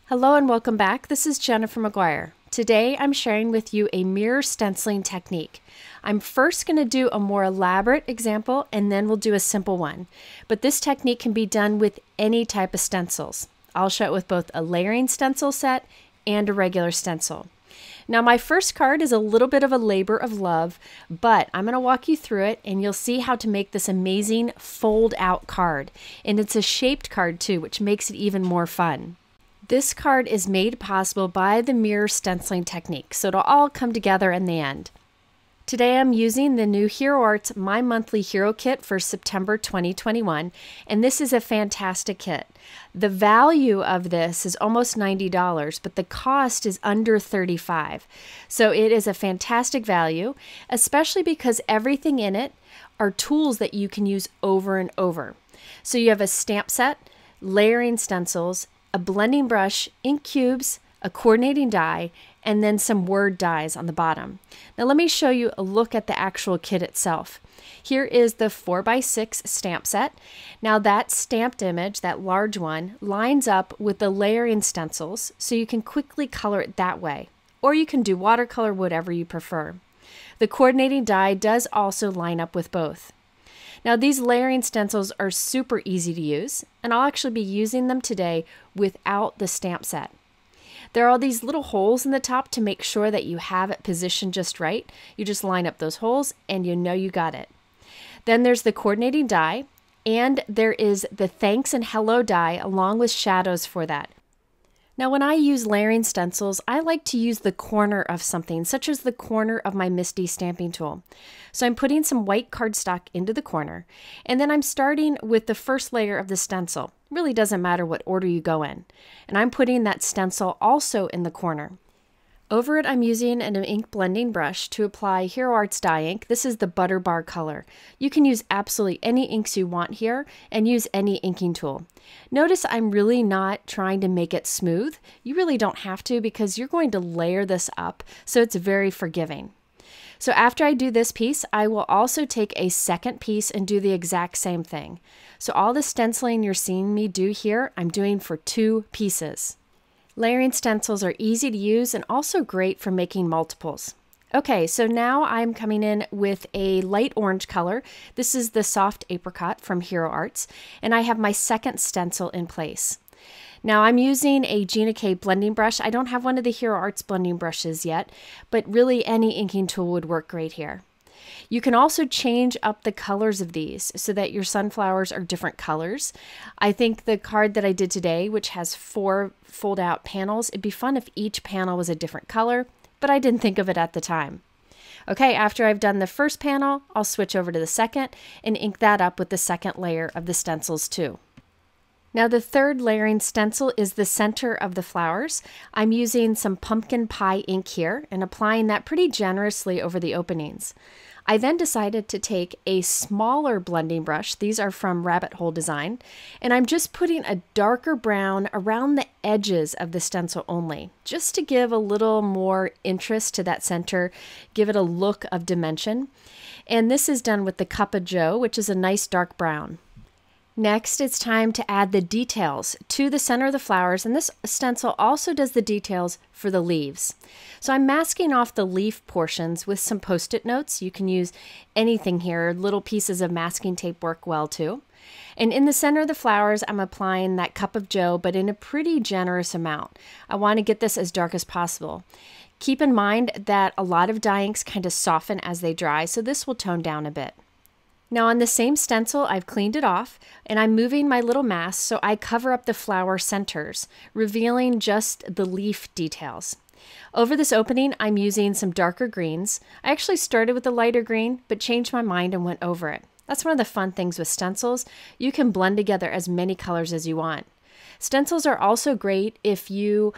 Hello and welcome back. This is Gina from McGuire. Today I'm sharing with you a mirror stenciling technique. I'm first going to do a more elaborate example and then we'll do a simple one. But this technique can be done with any type of stencils. I'll show it with both a layering stencil set and a regular stencil. Now my first card is a little bit of a labor of love, but I'm going to walk you through it and you'll see how to make this amazing fold out card. And it's a shaped card too, which makes it even more fun. This card is made possible by the mirror stenciling technique, so it'll all come together in the end. Today I'm using the new Hero Arts My Monthly Hero Kit for September 2021, and this is a fantastic kit. The value of this is almost $90, but the cost is under $35. So it is a fantastic value, especially because everything in it are tools that you can use over and over. So you have a stamp set, layering stencils, a blending brush, ink cubes, a coordinating die, and then some word dies on the bottom. Now let me show you a look at the actual kit itself. Here is the 4x6 stamp set. Now that stamped image, that large one, lines up with the layering stencils, so you can quickly color it that way. Or you can do watercolor, whatever you prefer. The coordinating die does also line up with both. Now these layering stencils are super easy to use, and I'll actually be using them today without the stamp set. There are all these little holes in the top to make sure that you have it positioned just right. You just line up those holes and you know you got it. Then there's the coordinating die, and there is the thanks and hello die along with shadows for that. Now when I use layering stencils, I like to use the corner of something, such as the corner of my MISTI stamping tool. So I'm putting some white cardstock into the corner, and then I'm starting with the first layer of the stencil. It really doesn't matter what order you go in. And I'm putting that stencil also in the corner. Over it, I'm using an ink blending brush to apply Hero Arts dye ink. This is the Butter Bar color. You can use absolutely any inks you want here and use any inking tool. Notice I'm really not trying to make it smooth. You really don't have to because you're going to layer this up, so it's very forgiving. So after I do this piece, I will also take a second piece and do the exact same thing. So all the stenciling you're seeing me do here, I'm doing for 2 pieces. Layering stencils are easy to use and also great for making multiples. Okay, so now I'm coming in with a light orange color. This is the soft apricot from Hero Arts, and I have my second stencil in place. Now I'm using a Gina blending brush. I don't have one of the Hero Arts blending brushes yet, but really any inking tool would work great here. You can also change up the colors of these so that your sunflowers are different colors. I think the card that I did today, which has 4 fold-out panels, it'd be fun if each panel was a different color, but I didn't think of it at the time. Okay, after I've done the first panel, I'll switch over to the second and ink that up with the second layer of the stencils too. Now the third layering stencil is the center of the flowers. I'm using some pumpkin pie ink here and applying that pretty generously over the openings. I then decided to take a smaller blending brush. These are from Rabbit Hole Design, and I'm just putting a darker brown around the edges of the stencil only, just to give a little more interest to that center, give it a look of dimension. And this is done with the Cup of Joe, which is a nice dark brown. Next, it's time to add the details to the center of the flowers, and this stencil also does the details for the leaves. So I'm masking off the leaf portions with some post-it notes. You can use anything here. Little pieces of masking tape work well too. And in the center of the flowers, I'm applying that Cup of Joe, but in a pretty generous amount. I want to get this as dark as possible. Keep in mind that a lot of dye inks kind of soften as they dry, so this will tone down a bit. Now on the same stencil, I've cleaned it off, and I'm moving my little mask so I cover up the flower centers, revealing just the leaf details. Over this opening, I'm using some darker greens. I actually started with a lighter green, but changed my mind and went over it. That's one of the fun things with stencils. You can blend together as many colors as you want. Stencils are also great if you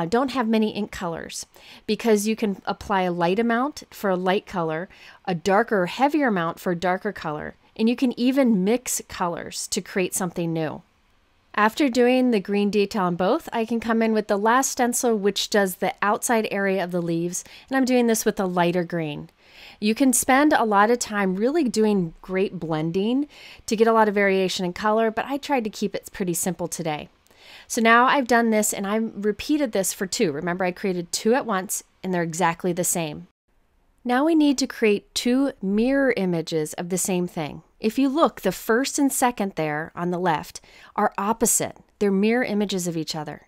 don't have many ink colors, because you can apply a light amount for a light color, a darker, heavier amount for a darker color, and you can even mix colors to create something new. After doing the green detail on both, I can come in with the last stencil, which does the outside area of the leaves, and I'm doing this with a lighter green. You can spend a lot of time really doing great blending to get a lot of variation in color, but I tried to keep it pretty simple today. So now I've done this and I've repeated this for 2. Remember, I created 2 at once and they're exactly the same. Now we need to create 2 mirror images of the same thing. If you look, the first and second there on the left are opposite. They're mirror images of each other.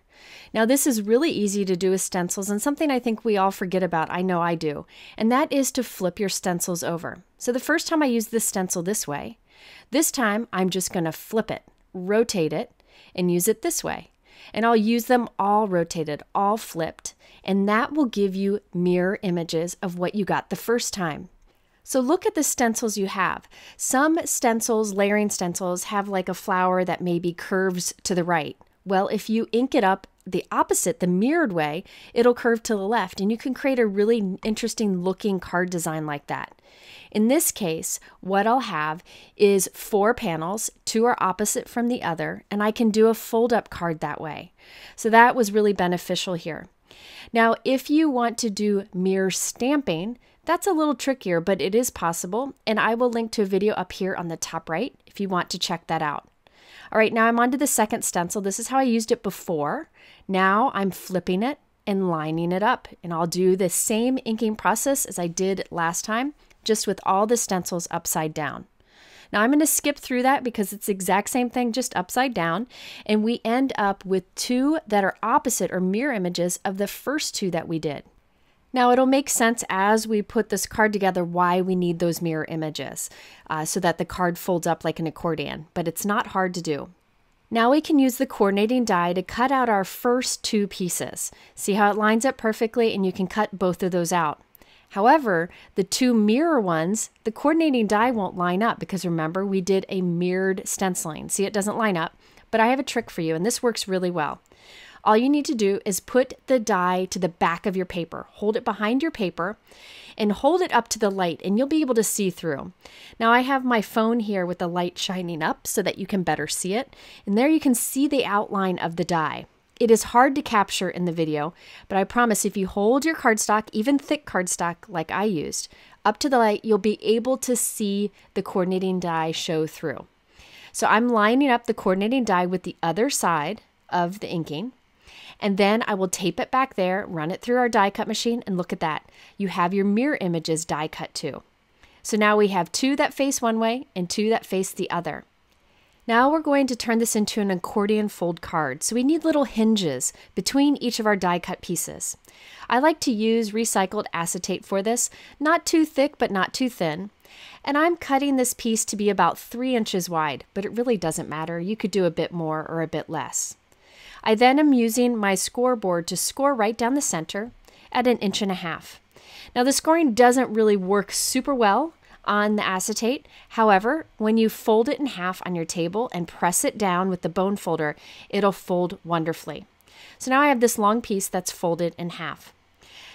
Now this is really easy to do with stencils and something I think we all forget about. I know I do. And that is to flip your stencils over. So the first time I use this stencil this way, this time I'm just going to flip it, rotate it, and use it this way. And I'll use them all rotated, all flipped, and that will give you mirror images of what you got the first time. So look at the stencils you have. Some stencils, layering stencils, have like a flower that maybe curves to the right. Well, if you ink it up the opposite, the mirrored way, it'll curve to the left, and you can create a really interesting looking card design like that. In this case, what I'll have is 4 panels, 2 are opposite from the other, and I can do a fold-up card that way. So that was really beneficial here. Now, if you want to do mirror stamping, that's a little trickier, but it is possible, and I will link to a video up here on the top right if you want to check that out. All right, now I'm on to the second stencil. This is how I used it before. Now I'm flipping it and lining it up, and I'll do the same inking process as I did last time, just with all the stencils upside down. Now I'm going to skip through that because it's the exact same thing, just upside down, and we end up with 2 that are opposite or mirror images of the first 2 that we did. Now it'll make sense as we put this card together why we need those mirror images so that the card folds up like an accordion, but it's not hard to do. Now we can use the coordinating die to cut out our first 2 pieces. See how it lines up perfectly, and you can cut both of those out. However, the 2 mirror ones, the coordinating die won't line up because remember we did a mirrored stenciling. See, it doesn't line up, but I have a trick for you, and this works really well. All you need to do is put the die to the back of your paper. Hold it behind your paper and hold it up to the light, and you'll be able to see through. Now I have my phone here with the light shining up so that you can better see it. And there you can see the outline of the die. It is hard to capture in the video, but I promise if you hold your cardstock, even thick cardstock like I used, up to the light, you'll be able to see the coordinating die show through. So I'm lining up the coordinating die with the other side of the inking. And then I will tape it back there, run it through our die cut machine, and look at that. You have your mirror images die cut too. So now we have 2 that face one way and 2 that face the other. Now we're going to turn this into an accordion fold card. So we need little hinges between each of our die cut pieces. I like to use recycled acetate for this, not too thick but not too thin. And I'm cutting this piece to be about 3 inches wide, but it really doesn't matter. You could do a bit more or a bit less. I then am using my Scor board to score right down the center at 1.5 inches. Now the scoring doesn't really work super well on the acetate. However, when you fold it in half on your table and press it down with the bone folder, it'll fold wonderfully. So now I have this long piece that's folded in half.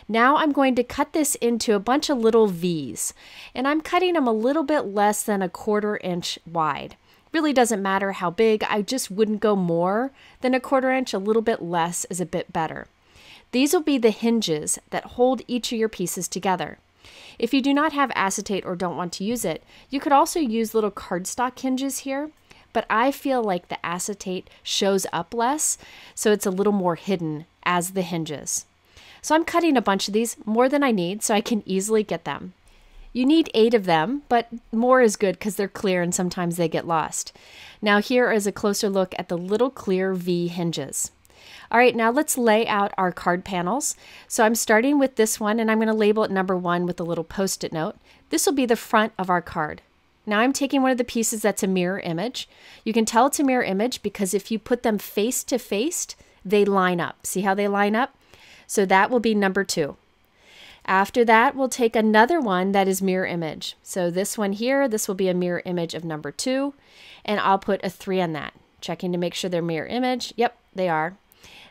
Now I'm going to cut this into a bunch of little V's, and I'm cutting them a little bit less than 1/4 inch wide. Really doesn't matter how big, I just wouldn't go more than 1/4 inch, a little bit less is a bit better. These will be the hinges that hold each of your pieces together. If you do not have acetate or don't want to use it, you could also use little cardstock hinges here, but I feel like the acetate shows up less, so it's a little more hidden as the hinges. So I'm cutting a bunch of these, more than I need, so I can easily get them. You need 8 of them, but more is good because they're clear and sometimes they get lost. Now here is a closer look at the little clear V hinges. All right, now let's lay out our card panels. So I'm starting with this one, and I'm going to label it number 1 with a little post-it note. This will be the front of our card. Now I'm taking one of the pieces that's a mirror image. You can tell it's a mirror image because if you put them face to face, they line up. See how they line up? So that will be number 2. After that, we'll take another one that is mirror image. So this one here, this will be a mirror image of number 2, and I'll put a 3 on that. Checking to make sure they're mirror image. Yep, they are.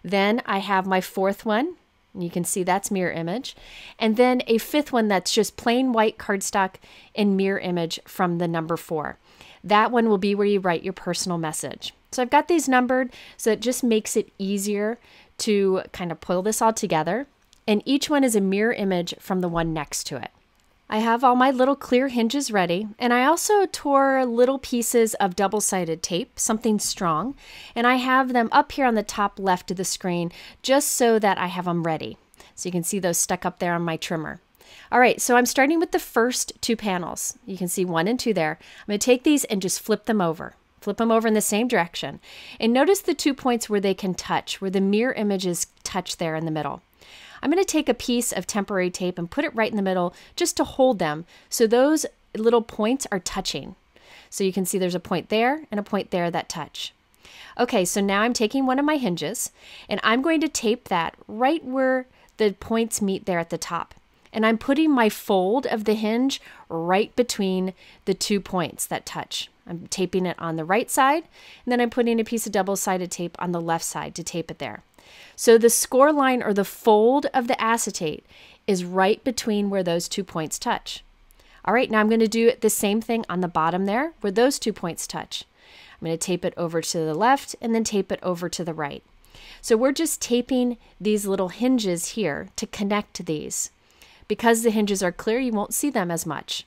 Then I have my 4th one. You can see that's mirror image. And then a 5th one that's just plain white cardstock and mirror image from the number 4. That one will be where you write your personal message. So I've got these numbered, so it just makes it easier to kind of pull this all together. And each one is a mirror image from the one next to it. I have all my little clear hinges ready, and I also tore little pieces of double-sided tape, something strong, and I have them up here on the top left of the screen just so that I have them ready. So you can see those stuck up there on my trimmer. All right, so I'm starting with the first two panels. You can see 1 and 2 there. I'm going to take these and just flip them over. Flip them over in the same direction. And notice the 2 points where they can touch, where the mirror images touch there in the middle. I'm going to take a piece of temporary tape and put it right in the middle just to hold them so those little points are touching. So you can see there's a point there and a point there that touch. Okay, so now I'm taking one of my hinges and I'm going to tape that right where the points meet there at the top. And I'm putting my fold of the hinge right between the 2 points that touch. I'm taping it on the right side, and then I'm putting a piece of double-sided tape on the left side to tape it there. So the score line, or the fold of the acetate, is right between where those 2 points touch. All right, now I'm going to do the same thing on the bottom there where those 2 points touch. I'm going to tape it over to the left and then tape it over to the right. So we're just taping these little hinges here to connect these. Because the hinges are clear, you won't see them as much.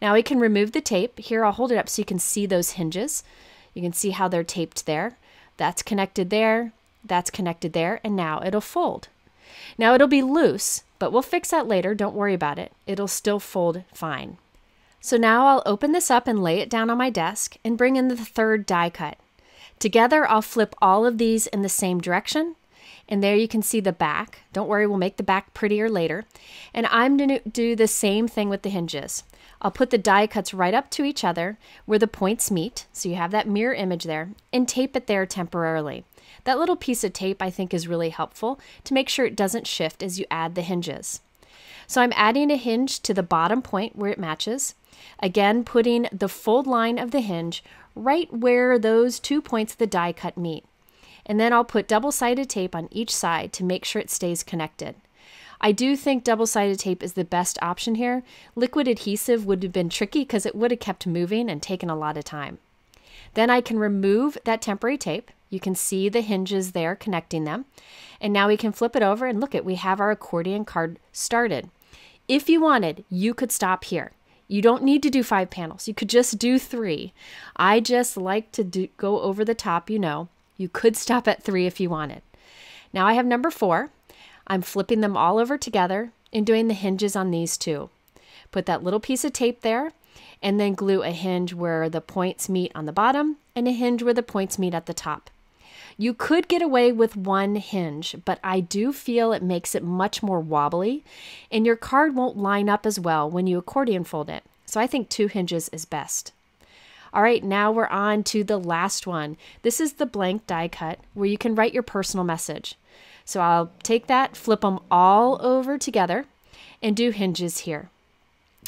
Now we can remove the tape. Here, I'll hold it up so you can see those hinges. You can see how they're taped there. That's connected there. That's connected there, and now it'll fold. Now it'll be loose, but we'll fix that later. Don't worry about it. It'll still fold fine. So now I'll open this up and lay it down on my desk and bring in the third die cut. Together, I'll flip all of these in the same direction, and there you can see the back. Don't worry, we'll make the back prettier later. And I'm going to do the same thing with the hinges. I'll put the die cuts right up to each other where the points meet, so you have that mirror image there, and tape it there temporarily. That little piece of tape I think is really helpful to make sure it doesn't shift as you add the hinges. So I'm adding a hinge to the bottom point where it matches. Again, putting the fold line of the hinge right where those 2 points of the die cut meet. And then I'll put double-sided tape on each side to make sure it stays connected. I do think double-sided tape is the best option here. Liquid adhesive would have been tricky because it would have kept moving and taken a lot of time. Then I can remove that temporary tape. You can see the hinges there connecting them. And now we can flip it over and look at, we have our accordion card started. If you wanted, you could stop here. You don't need to do 5 panels. You could just do 3. I just like to go over the top, you know. You could stop at 3 if you wanted. Now I have number 4. I'm flipping them all over together and doing the hinges on these 2. Put that little piece of tape there and then glue a hinge where the points meet on the bottom and a hinge where the points meet at the top. You could get away with 1 hinge, but I do feel it makes it much more wobbly and your card won't line up as well when you accordion fold it. So I think 2 hinges is best. All right, now we're on to the last one. This is the blank die cut where you can write your personal message. So I'll take that, flip them all over together and do hinges here.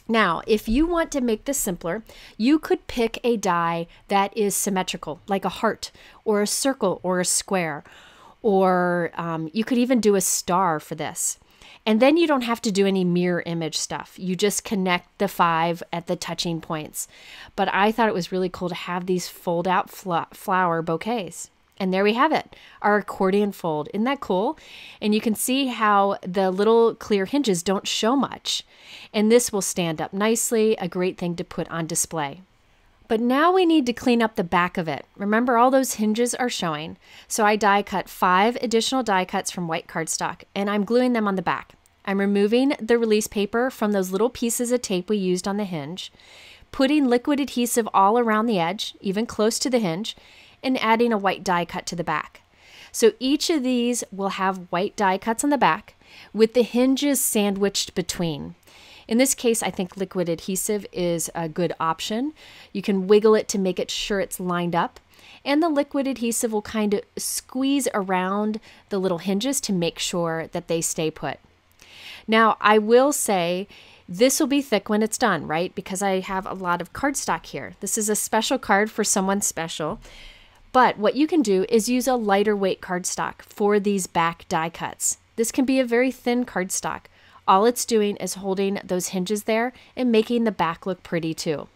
Now, if you want to make this simpler, you could pick a die that is symmetrical, like a heart or a circle or a square, or you could even do a star for this. And then you don't have to do any mirror image stuff. You just connect the 5 at the touching points. But I thought it was really cool to have these fold out flower bouquets. And there we have it, our accordion fold. Isn't that cool? And you can see how the little clear hinges don't show much. And this will stand up nicely, a great thing to put on display. But now we need to clean up the back of it. Remember, all those hinges are showing. So I die cut 5 additional die cuts from white cardstock, and I'm gluing them on the back. I'm removing the release paper from those little pieces of tape we used on the hinge, putting liquid adhesive all around the edge, even close to the hinge, and adding a white die cut to the back. So each of these will have white die cuts on the back with the hinges sandwiched between. In this case, I think liquid adhesive is a good option. You can wiggle it to make it sure it's lined up, and the liquid adhesive will kind of squeeze around the little hinges to make sure that they stay put. Now, I will say this will be thick when it's done, right? Because I have a lot of cardstock here. This is a special card for someone special. But what you can do is use a lighter weight cardstock for these back die cuts. This can be a very thin cardstock. All it's doing is holding those hinges there and making the back look pretty too.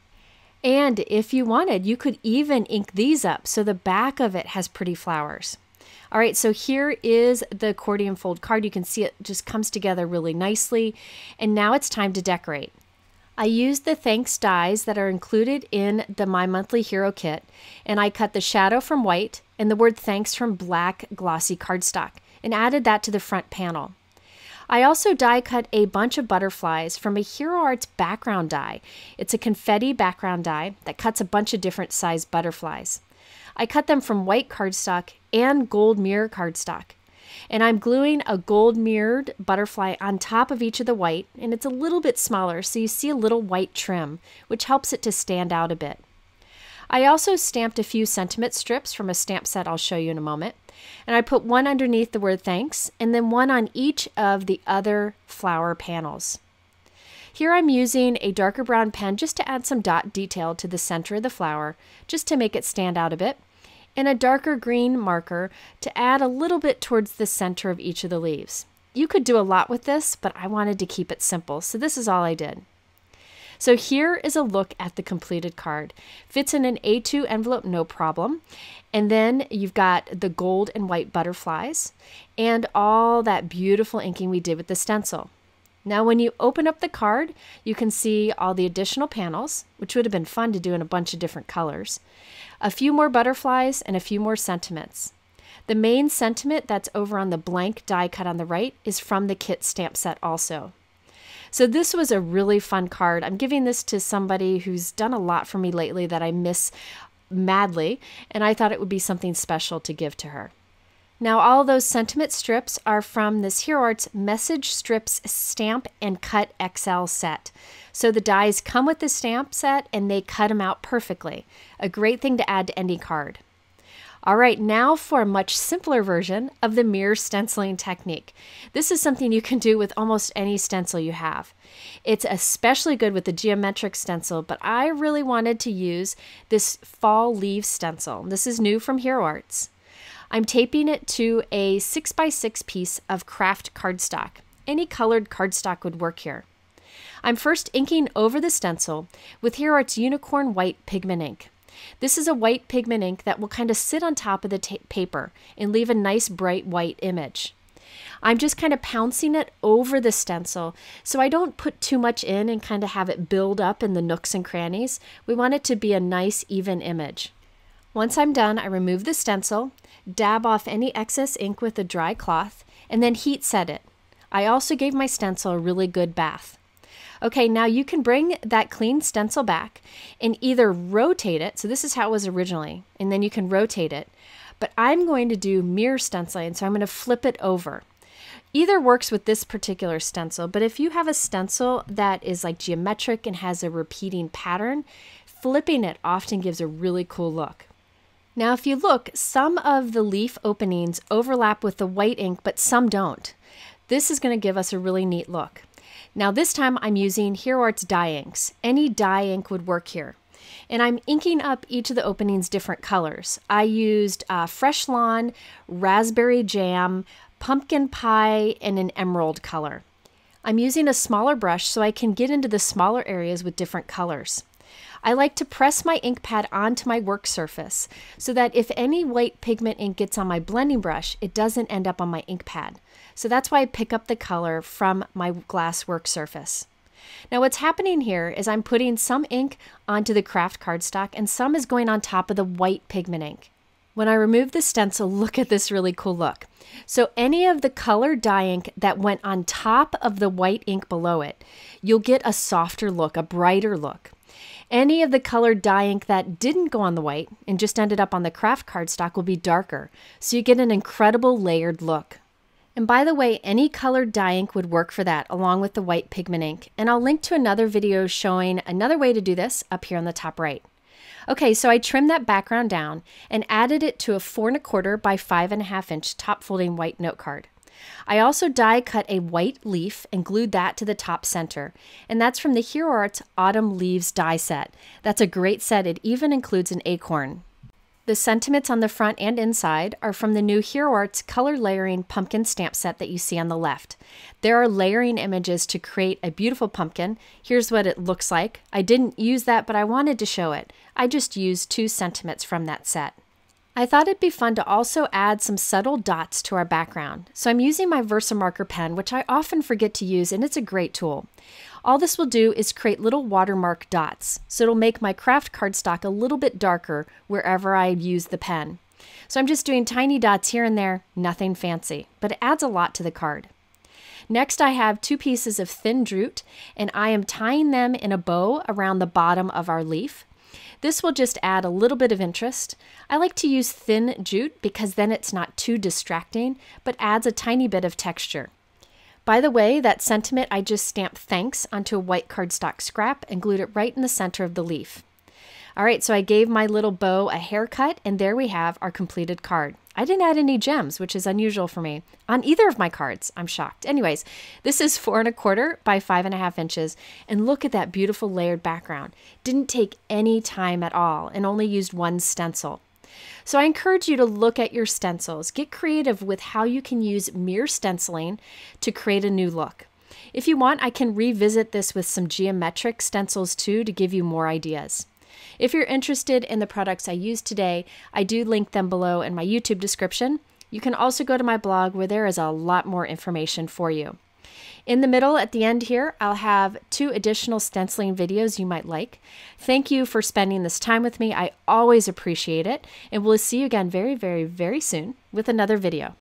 And if you wanted, you could even ink these up so the back of it has pretty flowers. All right, so here is the accordion fold card. You can see it just comes together really nicely. And now it's time to decorate. I used the thanks dies that are included in the My Monthly Hero kit, and I cut the shadow from white and the word thanks from black glossy cardstock and added that to the front panel. I also die cut a bunch of butterflies from a Hero Arts background die. It's a confetti background die that cuts a bunch of different sized butterflies. I cut them from white cardstock and gold mirror cardstock. And I'm gluing a gold mirrored butterfly on top of each of the white, and it's a little bit smaller, so you see a little white trim, which helps it to stand out a bit. I also stamped a few sentiment strips from a stamp set I'll show you in a moment, and I put one underneath the word thanks, and then one on each of the other flower panels. Here I'm using a darker brown pen just to add some dot detail to the center of the flower, just to make it stand out a bit, and a darker green marker to add a little bit towards the center of each of the leaves. You could do a lot with this, but I wanted to keep it simple, so this is all I did. So here is a look at the completed card. Fits in an A2 envelope, no problem. And then you've got the gold and white butterflies and all that beautiful inking we did with the stencil. Now when you open up the card, you can see all the additional panels, which would have been fun to do in a bunch of different colors. A few more butterflies and a few more sentiments. The main sentiment that's over on the blank die cut on the right is from the kit stamp set also. So this was a really fun card. I'm giving this to somebody who's done a lot for me lately that I miss madly, and I thought it would be something special to give to her. Now all those sentiment strips are from this Hero Arts Message Strips Stamp and Cut XL set. So the dies come with the stamp set and they cut them out perfectly. A great thing to add to any card. All right, now for a much simpler version of the mirror stenciling technique. This is something you can do with almost any stencil you have. It's especially good with the geometric stencil, but I really wanted to use this fall leaf stencil. This is new from Hero Arts. I'm taping it to a 6x6 piece of craft cardstock. Any colored cardstock would work here. I'm first inking over the stencil with Hero Arts Unicorn White Pigment ink. This is a white pigment ink that will kind of sit on top of the paper and leave a nice bright white image. I'm just kind of pouncing it over the stencil so I don't put too much in and kind of have it build up in the nooks and crannies. We want it to be a nice even image. Once I'm done, I remove the stencil, dab off any excess ink with a dry cloth, and then heat set it. I also gave my stencil a really good bath. Okay, now you can bring that clean stencil back and either rotate it, so this is how it was originally, and then you can rotate it, but I'm going to do mirror stenciling, so I'm going to flip it over. Either works with this particular stencil, but if you have a stencil that is like geometric and has a repeating pattern, flipping it often gives a really cool look. Now if you look, some of the leaf openings overlap with the white ink, but some don't. This is going to give us a really neat look. Now this time I'm using Hero Arts dye inks. Any dye ink would work here. And I'm inking up each of the openings different colors. I used Fresh Lawn, Raspberry Jam, Pumpkin Pie, and an emerald color. I'm using a smaller brush so I can get into the smaller areas with different colors. I like to press my ink pad onto my work surface so that if any white pigment ink gets on my blending brush, it doesn't end up on my ink pad. So that's why I pick up the color from my glass work surface. Now what's happening here is I'm putting some ink onto the craft cardstock and some is going on top of the white pigment ink. When I remove the stencil, look at this really cool look. So any of the colored dye ink that went on top of the white ink below it, you'll get a softer look, a brighter look. Any of the colored dye ink that didn't go on the white and just ended up on the craft cardstock will be darker, so you get an incredible layered look. And by the way, any colored dye ink would work for that along with the white pigment ink. And I'll link to another video showing another way to do this up here on the top right. Okay, so I trimmed that background down and added it to a 4 1/4 by 5 1/2 inch top folding white note card. I also die cut a white leaf and glued that to the top center, and that's from the Hero Arts Autumn Leaves die set. That's a great set. It even includes an acorn. The sentiments on the front and inside are from the new Hero Arts color layering pumpkin stamp set that you see on the left. There are layering images to create a beautiful pumpkin. Here's what it looks like. I didn't use that, but I wanted to show it. I just used 2 sentiments from that set. I thought it'd be fun to also add some subtle dots to our background. So I'm using my VersaMarker pen, which I often forget to use, and it's a great tool. All this will do is create little watermark dots, so it'll make my craft cardstock a little bit darker wherever I use the pen. So I'm just doing tiny dots here and there, nothing fancy, but it adds a lot to the card. Next, I have 2 pieces of thin jute, and I am tying them in a bow around the bottom of our leaf. This will just add a little bit of interest. I like to use thin jute because then it's not too distracting, but adds a tiny bit of texture. By the way, that sentiment, I just stamped thanks onto a white cardstock scrap and glued it right in the center of the leaf. All right, so I gave my little bow a haircut, and there we have our completed card. I didn't add any gems, which is unusual for me, on either of my cards. I'm shocked. Anyways, this is 4 1/4 by 5.5 inches, and look at that beautiful layered background. Didn't take any time at all, and only used 1 stencil. So I encourage you to look at your stencils. Get creative with how you can use mirror stenciling to create a new look. If you want, I can revisit this with some geometric stencils too to give you more ideas. If you're interested in the products I used today, I do link them below in my YouTube description. You can also go to my blog where there is a lot more information for you. In the middle, at the end here, I'll have 2 additional stenciling videos you might like. Thank you for spending this time with me. I always appreciate it, and we'll see you again very, very, very soon with another video.